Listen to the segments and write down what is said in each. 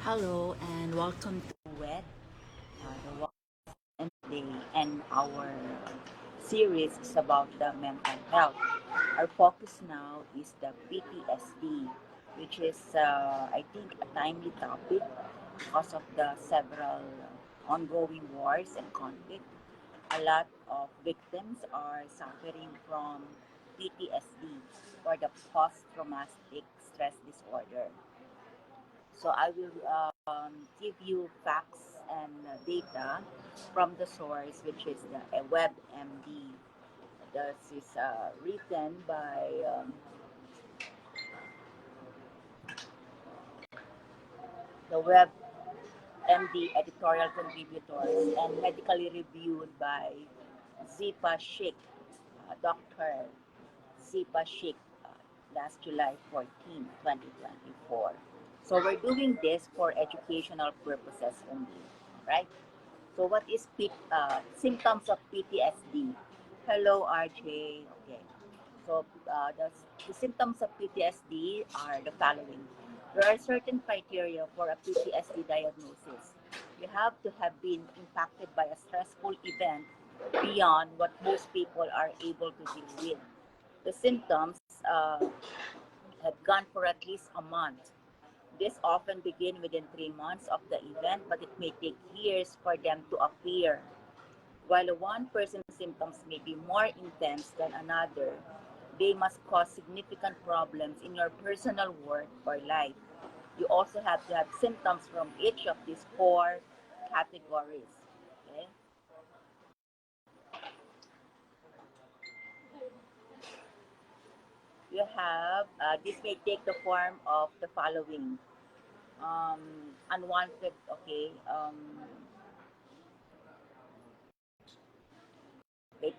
Hello and welcome to the WebMD, and our series is about the mental health. Our focus now is the PTSD, which is, I think, a timely topic because of the several ongoing wars and conflict. A lot of victims are suffering from PTSD, or the post-traumatic stress disorder. So I will give you facts and data from the source, which is the WebMD. This is written by the WebMD editorial contributors and medically reviewed by Zipa Sheikh, Dr. Zipa Sheikh, last July 14, 2024. So we're doing this for educational purposes only, right? So what is symptoms of PTSD? Hello, RJ. Okay. So the symptoms of PTSD are the following. There are certain criteria for a PTSD diagnosis. You have to have been impacted by a stressful event beyond what most people are able to deal with. The symptoms have gone for at least a month. This often begin within 3 months of the event, but it may take years for them to appear. While one person's symptoms may be more intense than another, they must cause significant problems in your personal work or life. You also have to have symptoms from each of these four categories. Okay? You have, this may take the form of the following. Unwanted, okay,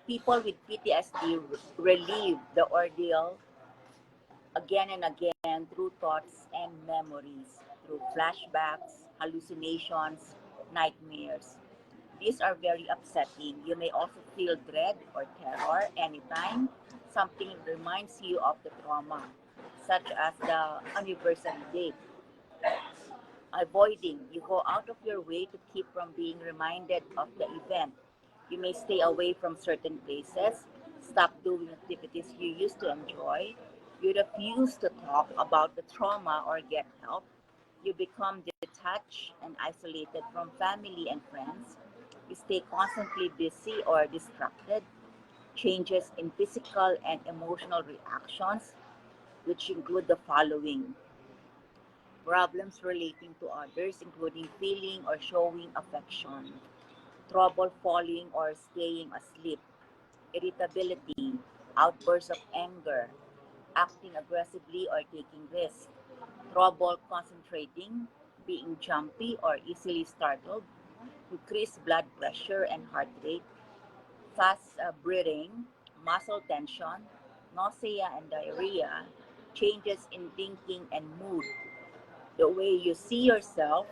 people with PTSD relieve the ordeal again and again through thoughts and memories, through flashbacks, hallucinations, nightmares. These are very upsetting. You may also feel dread or terror anytime something reminds you of the trauma, such as the anniversary date. Avoiding, you go out of your way to keep from being reminded of the event. You may stay away from certain places, stop doing activities you used to enjoy. You refuse to talk about the trauma or get help. You become detached and isolated from family and friends. You stay constantly busy or distracted. Changes in physical and emotional reactions, which include the following: problems relating to others, including feeling or showing affection, trouble falling or staying asleep, irritability, outbursts of anger, acting aggressively or taking risks, trouble concentrating, being jumpy or easily startled, increased blood pressure and heart rate, fast breathing, muscle tension, nausea and diarrhea, changes in thinking and mood. The way you see yourself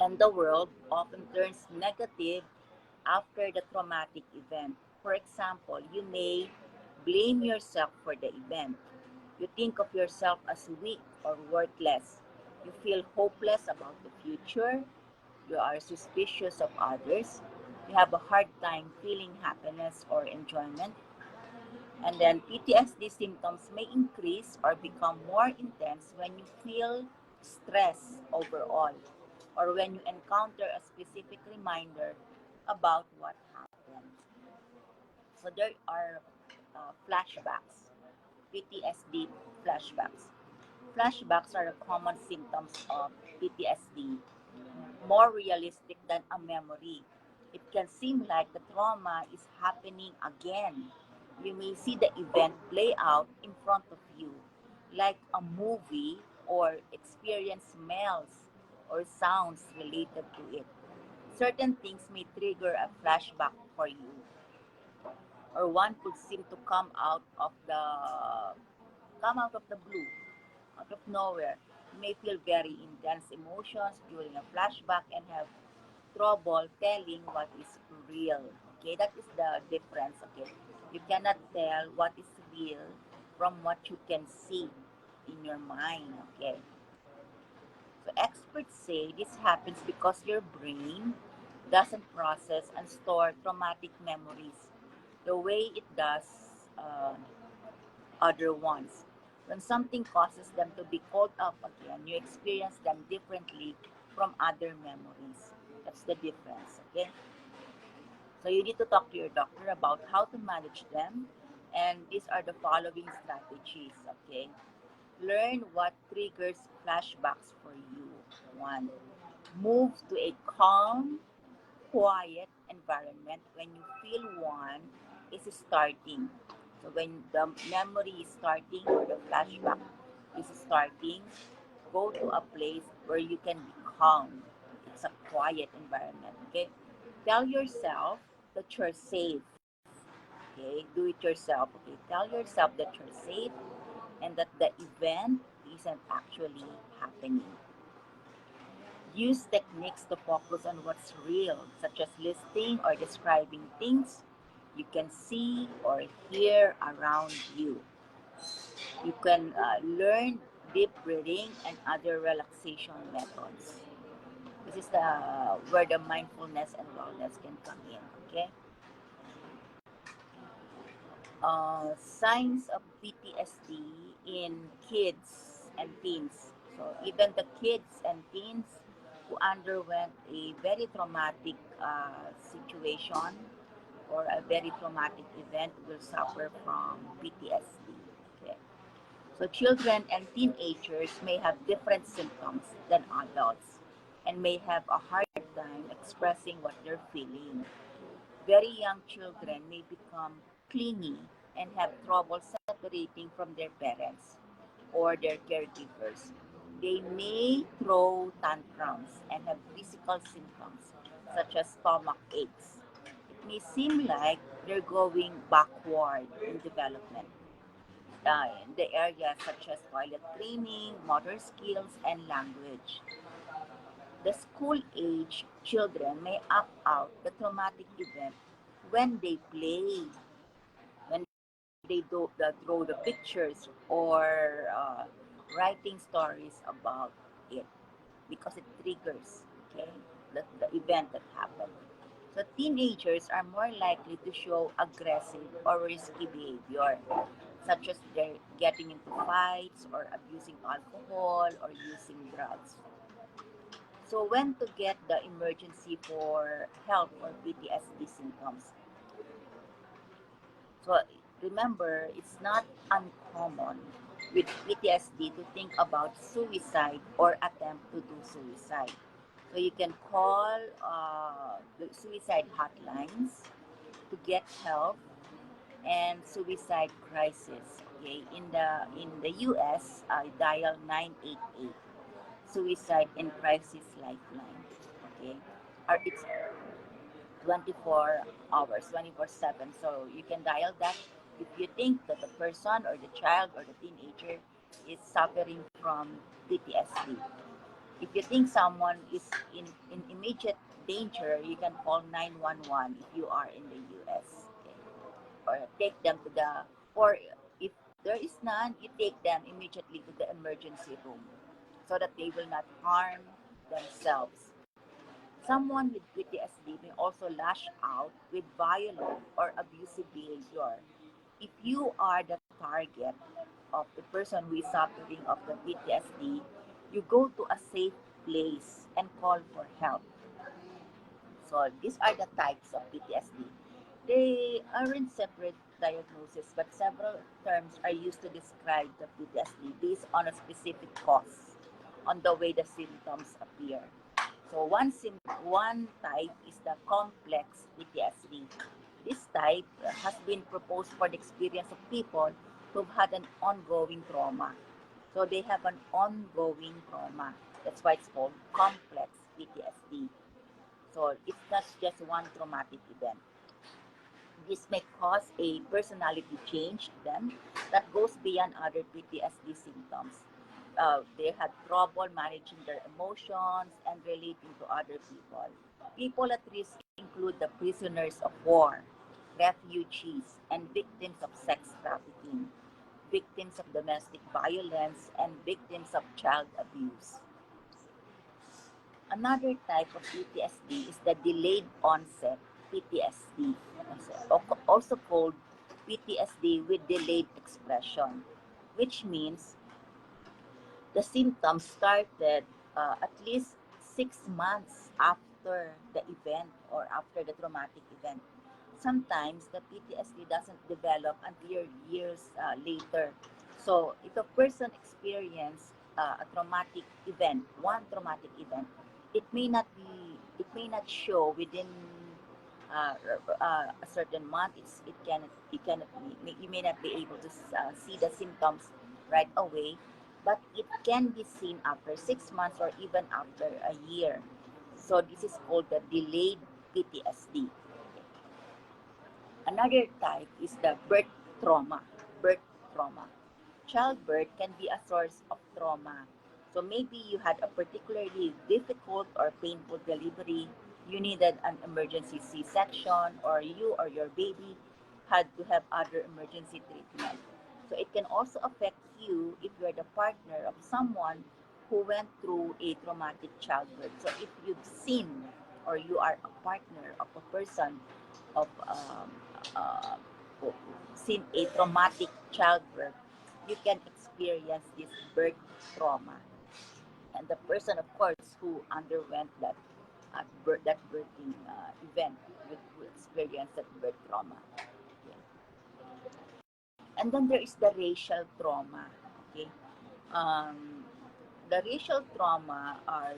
and the world often turns negative after the traumatic event. For example, you may blame yourself for the event. You think of yourself as weak or worthless. You feel hopeless about the future. You are suspicious of others. You have a hard time feeling happiness or enjoyment. And then PTSD symptoms may increase or become more intense when you feel stress overall, or when you encounter a specific reminder about what happened. So there are flashbacks, PTSD flashbacks. Flashbacks are the common symptoms of PTSD, more realistic than a memory. It can seem like the trauma is happening again. You may see the event play out in front of you, like a movie, or experience smells or sounds related to it. Certain things may trigger a flashback for you, or one could seem to come out of the blue, out of nowhere. You may feel very intense emotions during a flashback and have trouble telling what is real. Okay, that is the difference. Okay, you cannot tell what is real from what you can see in your mind. Okay, So experts say this happens because your brain doesn't process and store traumatic memories the way it does uh, other ones. When something causes them to be called up again, you experience them differently from other memories. That's the difference, okay? So you need to talk to your doctor about how to manage them, and these are the following strategies, okay? Learn what triggers flashbacks for you. One, move to a calm, quiet environment when you feel one is starting. So when the memory is starting or the flashback is starting, go to a place where you can be calm. It's a quiet environment. Okay. Tell yourself that you're safe. Okay. Do it yourself. Okay. Tell yourself that you're safe and that the event isn't actually happening. Use techniques to focus on what's real, such as listing or describing things you can see or hear around you. You can learn deep breathing and other relaxation methods. This is the where the mindfulness and wellness can come in. Okay. Signs of PTSD in kids and teens. So even the kids and teens who underwent a very traumatic situation or a very traumatic event will suffer from PTSD. Okay. So children and teenagers may have different symptoms than adults and may have a hard time expressing what they're feeling. Very young children may become clingy and have trouble separating from their parents or their caregivers. They may throw tantrums and have physical symptoms such as stomach aches. It may seem like they're going backward in development in the areas such as toilet cleaning, motor skills, and language. The school age children may act out the traumatic event when they play, when they draw the pictures or writing stories about it because it triggers, okay, the event that happened. So teenagers are more likely to show aggressive or risky behavior, such as they're getting into fights or abusing alcohol or using drugs. So when to get the emergency for help for PTSD symptoms? So remember, it's not uncommon with PTSD to think about suicide or attempt to do suicide. So you can call the suicide hotlines to get help and suicide crisis. Okay, in the U.S., dial 988 suicide and crisis lifeline. Okay, or it's 24 hours, 24/7. So you can dial that if you think that the person or the child or the teenager is suffering from PTSD. If you think someone is in immediate danger, you can call 911 if you are in the US. Okay? Or take them to the, or if there is none, you take them immediately to the emergency room so that they will not harm themselves. Someone with PTSD may also lash out with violent or abusive behavior. If you are the target of the person who is suffering of the PTSD, you go to a safe place and call for help. So these are the types of PTSD. They aren't separate diagnoses, but several terms are used to describe the PTSD based on a specific cause, on the way the symptoms appear. So one type is the complex PTSD. This type has been proposed for the experience of people who've had an ongoing trauma. So they have an ongoing trauma. That's why it's called complex PTSD. So it's not just one traumatic event. This may cause a personality change then that goes beyond other PTSD symptoms. They had trouble managing their emotions and relating to other people. People at risk include the prisoners of war, refugees, and victims of sex trafficking, victims of domestic violence, and victims of child abuse. Another type of PTSD is the delayed onset PTSD, also called PTSD with delayed expression, which means the symptoms started at least 6 months after the event or after the traumatic event. Sometimes the PTSD doesn't develop until years later. So if a person experiences a traumatic event, one traumatic event, it may not show within uh, a certain month. You may not be able to see the symptoms right away, but it can be seen after 6 months or even after a year. So this is called the delayed PTSD. Another type is the birth trauma. Birth trauma. Childbirth can be a source of trauma. So maybe you had a particularly difficult or painful delivery, you needed an emergency C-section, or you or your baby had to have other emergency treatment. So it can also affect you if you're the partner of someone who went through a traumatic childbirth. So if you've seen or you are a partner of a person of uh, seen a traumatic childbirth, you can experience this birth trauma. And the person, of course, who underwent that birthing event will experience that birth trauma. Okay. And then there is the racial trauma. Okay, um, the racial trauma or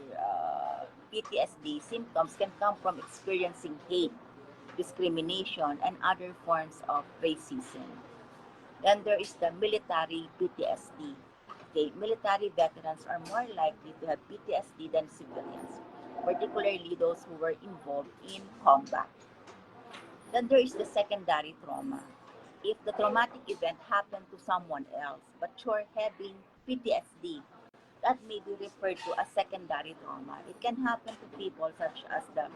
PTSD symptoms can come from experiencing hate, discrimination, and other forms of racism. Then there is the military PTSD. Okay, military veterans are more likely to have PTSD than civilians, particularly those who were involved in combat. Then there is the secondary trauma. If the traumatic event happened to someone else, but you're having PTSD, that may be referred to as secondary trauma. It can happen to people such as the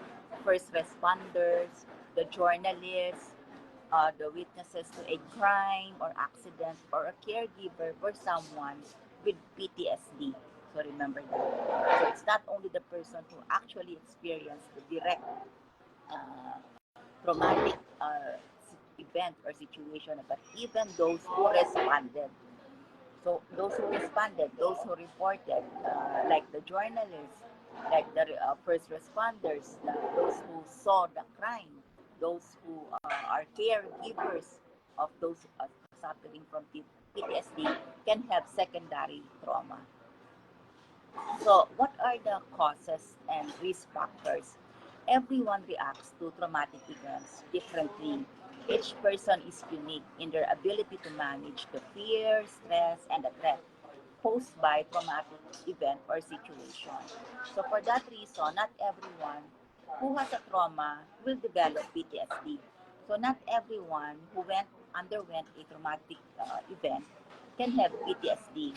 first responders, the journalists, the witnesses to a crime or accident, or a caregiver for someone with PTSD. So remember that. So it's not only the person who actually experienced the direct uh, traumatic event or situation, but even those who responded. So those who responded, those who reported, like the journalists, like the first responders, those who saw the crime, those who are caregivers of those suffering from PTSD can have secondary trauma. So what are the causes and risk factors? Everyone reacts to traumatic events differently. Each person is unique in their ability to manage the fear, stress, and the threat posed by traumatic event or situation. So for that reason, not everyone who has a trauma will develop PTSD. So not everyone who underwent a traumatic event can have PTSD.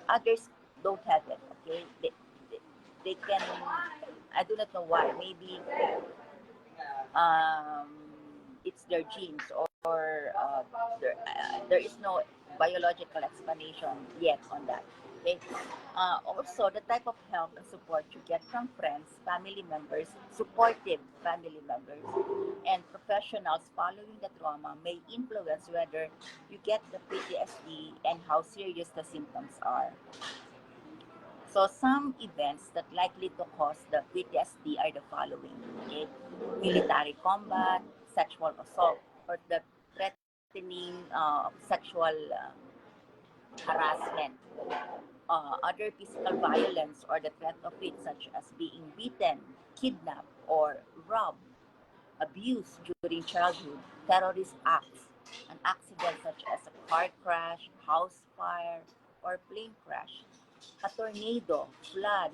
Others don't have it. Okay, they can. I do not know why. Maybe um, it's their genes, or there is no biological explanation yet on that. Okay. Also, the type of help and support you get from friends, family members, supportive family members, and professionals following the trauma may influence whether you get the PTSD and how serious the symptoms are. So some events that likely to cause the PTSD are the following: okay? Military combat, sexual assault, or the threatening sexual harassment, other physical violence or the threat of it, such as being beaten, kidnapped, or robbed, abuse during childhood, terrorist acts, an accident such as a car crash, house fire, or plane crash, a tornado, flood,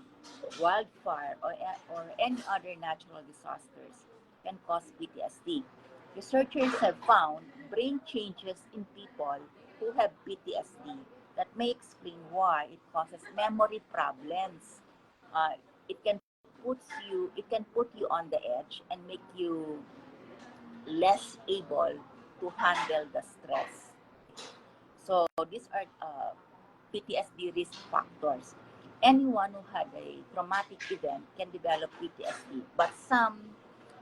wildfire, or any other natural disasters can cause PTSD. Researchers have found brain changes in people who have PTSD that may explain why it causes memory problems. Uh, it can put you on the edge and make you less able to handle the stress. So these are PTSD risk factors. Anyone who had a traumatic event can develop PTSD, but some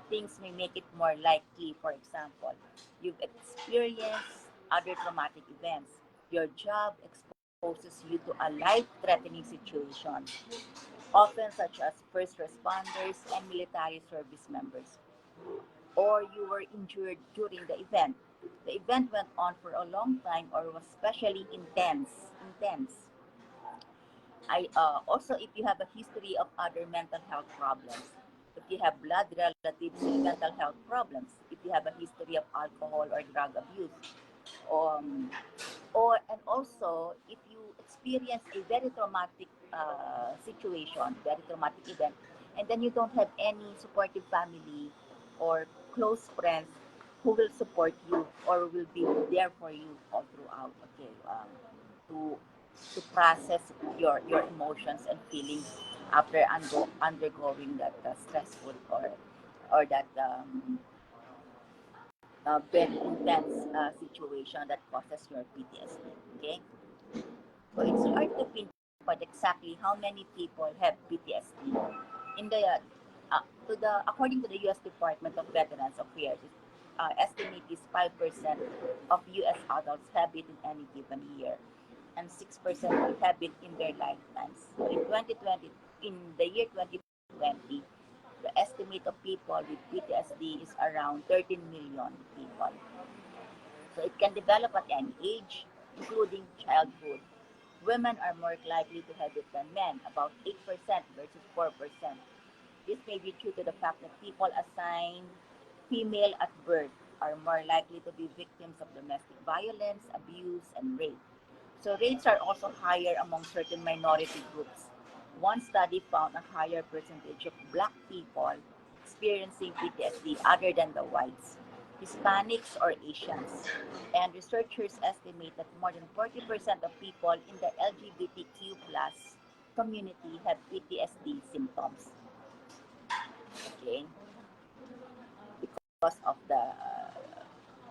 things may make it more likely. For example, you've experienced other traumatic events. Your job exposes you to a life-threatening situation, often such as first responders and military service members, or you were injured during the event. The event went on for a long time or was especially intense. Also, if you have a history of other mental health problems, if you have blood relatives with mental health problems, if you have a history of alcohol or drug abuse, um, and also if you experience a very traumatic situation, very traumatic event, and then you don't have any supportive family or close friends who will support you or will be there for you all throughout. Okay, to to process your emotions and feelings after undergoing that stressful or that very intense situation that causes your PTSD. Okay, so it's hard to pinpoint exactly how many people have PTSD. In the according to the U.S. Department of Veterans Affairs, estimate is 5% of U.S. adults have it in any given year, and 6% will have it in their lifetimes. So in 2020, in the year 2020, the estimate of people with PTSD is around 13 million people. So it can develop at any age, including childhood. Women are more likely to have it than men, about 8% versus 4%. This may be due to the fact that people assigned female at birth are more likely to be victims of domestic violence, abuse, and rape. So rates are also higher among certain minority groups. One study found a higher percentage of black people experiencing PTSD other than the whites, Hispanics, or Asians. And researchers estimate that more than 40% of people in the LGBTQ plus community have PTSD symptoms. Okay, because of the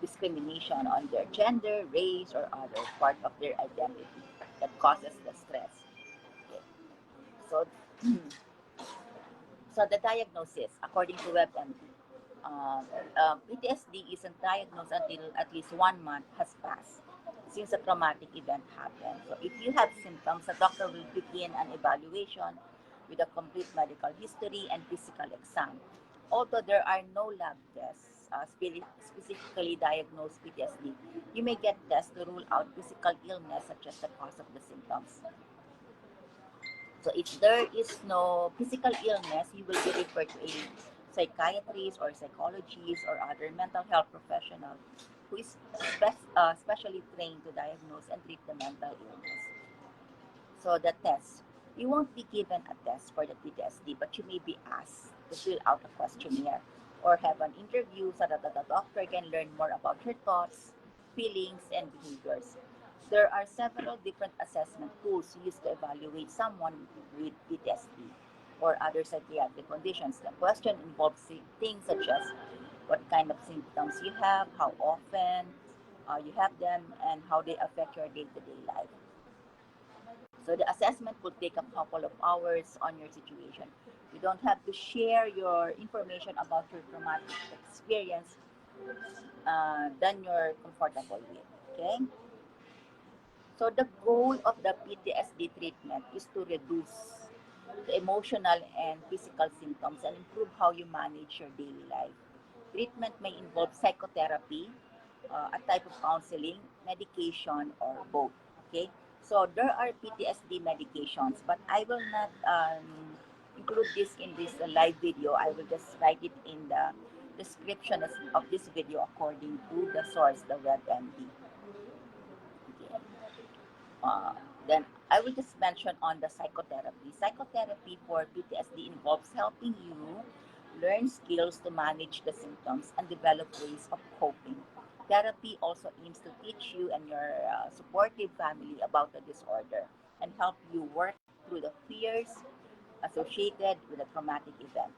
discrimination on their gender, race, or other part of their identity that causes the stress. Okay. So, so the diagnosis, according to WebMD, PTSD isn't diagnosed until at least 1 month has passed since a traumatic event happened. So if you have symptoms, the doctor will begin an evaluation with a complete medical history and physical exam. Although there are no lab tests specifically diagnosed PTSD, you may get tests to rule out physical illness such as the cause of the symptoms. So if there is no physical illness, you will be referred to a psychiatrist or psychologist or other mental health professional who is specially trained to diagnose and treat the mental illness. So the test, you won't be given a test for the PTSD, but you may be asked to fill out a questionnaire or have an interview so that the doctor can learn more about your thoughts, feelings, and behaviors. There are several different assessment tools used to evaluate someone with PTSD or other psychiatric conditions. The question involves things such as what kind of symptoms you have, how often you have them, and how they affect your day-to-day life. So the assessment will take a couple of hours on your situation. You don't have to share your information about your traumatic experience than you're comfortable with. Okay? So the goal of the PTSD treatment is to reduce the emotional and physical symptoms and improve how you manage your daily life. Treatment may involve psychotherapy, a type of counseling, medication, or both. Okay, so there are PTSD medications, but I will not include this in this live video. I will just write it in the description of this video according to the source, the WebMD. Okay. Uh, then I will just mention on the psychotherapy. Psychotherapy for PTSD involves helping you learn skills to manage the symptoms and develop ways of coping. Therapy also aims to teach you and your supportive family about the disorder and help you work through the fears associated with a traumatic event.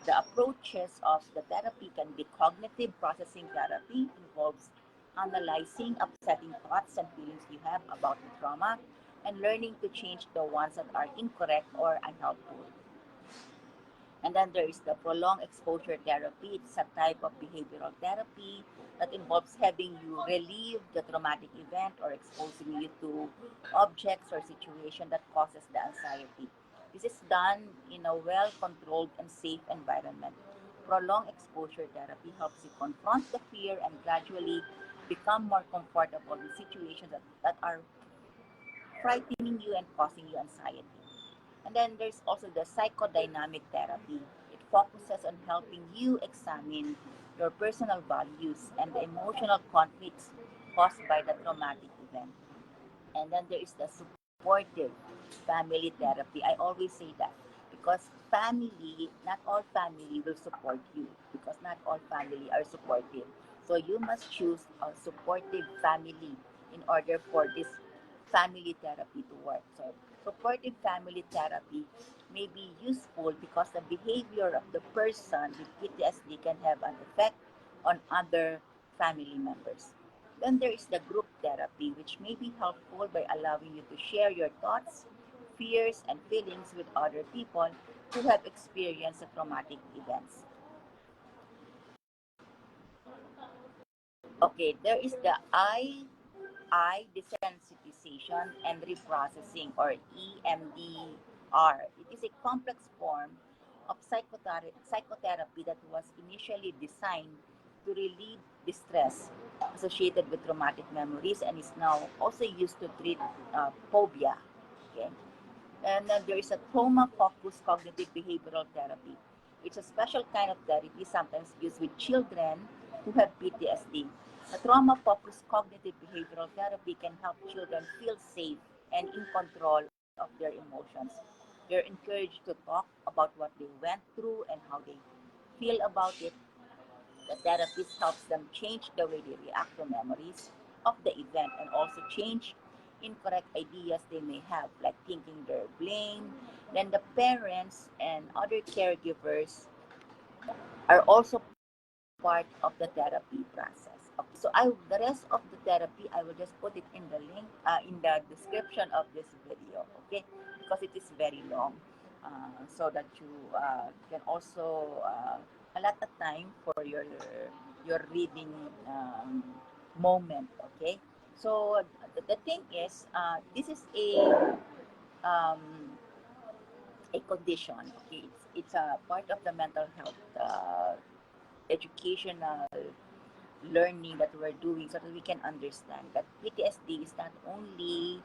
The approaches of the therapy can be cognitive processing therapy, involves analyzing upsetting thoughts and feelings you have about the trauma. and learning to change the ones that are incorrect or unhelpful. And then there is the prolonged exposure therapy. It's a type of behavioral therapy that involves having you relieve the traumatic event or exposing you to objects or situation that causes the anxiety. This is done in a well-controlled and safe environment. Prolonged exposure therapy helps you confront the fear and gradually become more comfortable with situations that are frightening you and causing you anxiety. And then there's also the psychodynamic therapy. It focuses on helping you examine your personal values and the emotional conflicts caused by the traumatic event. And then there is the supportive family therapy. I always say that because family, not all family will support you because not all family are supportive. So you must choose a supportive family in order for this family therapy to work. So supportive family therapy may be useful because the behavior of the person with PTSD can have an effect on other family members. Then there is the group therapy, which may be helpful by allowing you to share your thoughts, fears, and feelings with other people who have experienced the traumatic events. Okay, there is the I desensitization and reprocessing, or EMDR. It is a complex form of psychotherapy that was initially designed to relieve distress associated with traumatic memories and is now also used to treat phobia. Okay? And then there is a trauma-focused cognitive behavioral therapy. It's a special kind of therapy sometimes used with children who have PTSD. A trauma-focused cognitive behavioral therapy can help children feel safe and in control of their emotions. They're encouraged to talk about what they went through and how they feel about it. The therapist helps them change the way they react to memories of the event and also change incorrect ideas they may have, like thinking they're blamed. Then the parents and other caregivers are also part of the therapy process. Okay, so the rest of the therapy I will just put it in the link in the description of this video. Okay, because it is very long, so that you can also allot a time for your reading moment. Okay, so the thing is, this is um, a condition. Okay, it's a part of the mental health educational learning that we're doing so that we can understand that PTSD is not only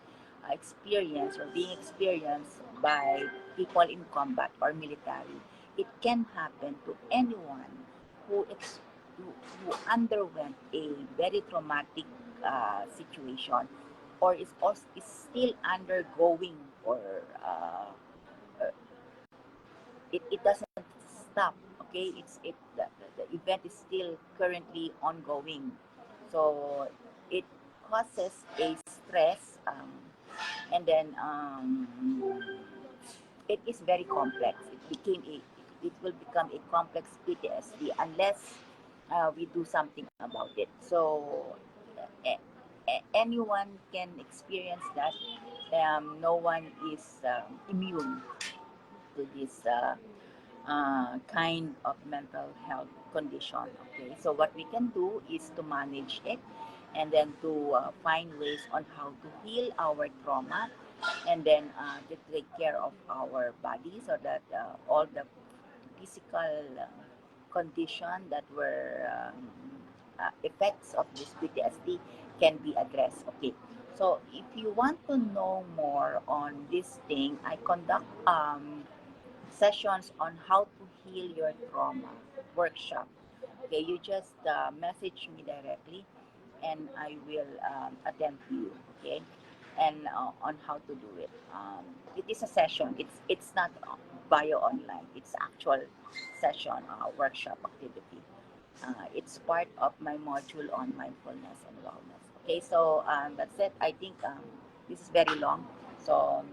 experienced or being experienced by people in combat or military. It can happen to anyone who, who underwent a very traumatic situation or is still undergoing or uh, it doesn't stop. Okay, the event is still currently ongoing, so it causes a stress, and then it is very complex. It will become a complex PTSD unless we do something about it. So anyone can experience that. No one is immune to this kind of mental health condition. Okay, so what we can do is to manage it and then to find ways on how to heal our trauma and then to take care of our body so that all the physical condition that were effects of this PTSD can be addressed. Okay, so if you want to know more on this thing, I conduct sessions on how to heal your trauma workshop. Okay, you just message me directly and I will attend to you. Okay, and on how to do it. It is a session. It's not bio online. It's actual session workshop activity. It's part of my module on mindfulness and wellness. Okay, so that's it. I think this is very long. So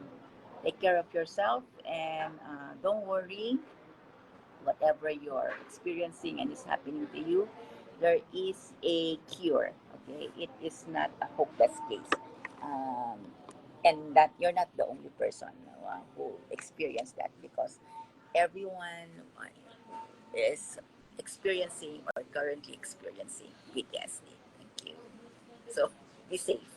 take care of yourself and don't worry whatever you're experiencing and is happening to you. There is a cure. Okay, it is not a hopeless case. Um, and that you're not the only person who experienced that, because everyone is experiencing or currently experiencing PTSD. Thank you. So be safe.